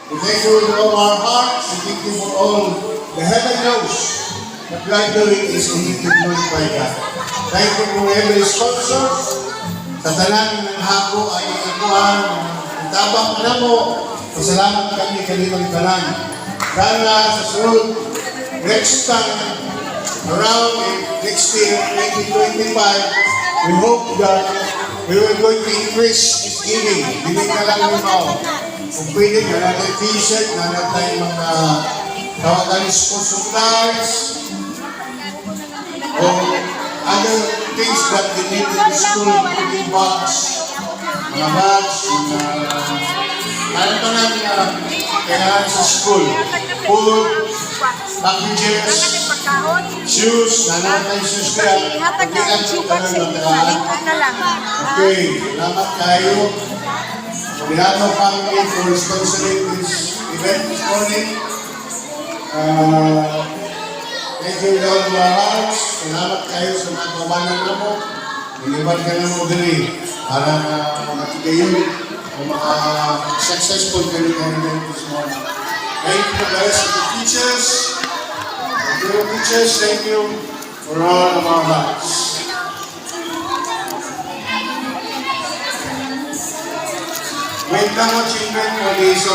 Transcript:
We thank you with all our hearts. We thank you for all the heaven knows that we are doing is only to glorify God. Thank you for every sponsor. Sa tanan ng hako ay ikuan. Ang tabang na mo. Pasalamat kami kanilang tanan. Sana sa sunod, next time, around next year, 2025, we hope that we will going to increase this giving. Hindi na lang yung mga. Kung pwede, na natin t-shirt, na natin mga tawagan school supplies, or other things that they need in the school, including bags, mga bags, ano pa namin kailangan sa school, food, packages, shoes, nanatay shoes kaya, kailangan ka lang. Okay, salamat kayo. On behalf of family for sponsoring this event this morning, thank you with all of our hearts. Salamat kayo sa mga kawanan na mo. Iniwan ka na mo dali para makatigayon o maka-successful ka rin event this morning. Thank you guys for the teachers. Thank you teachers. Thank you for all of our hearts. Wait lang mo, children, for this.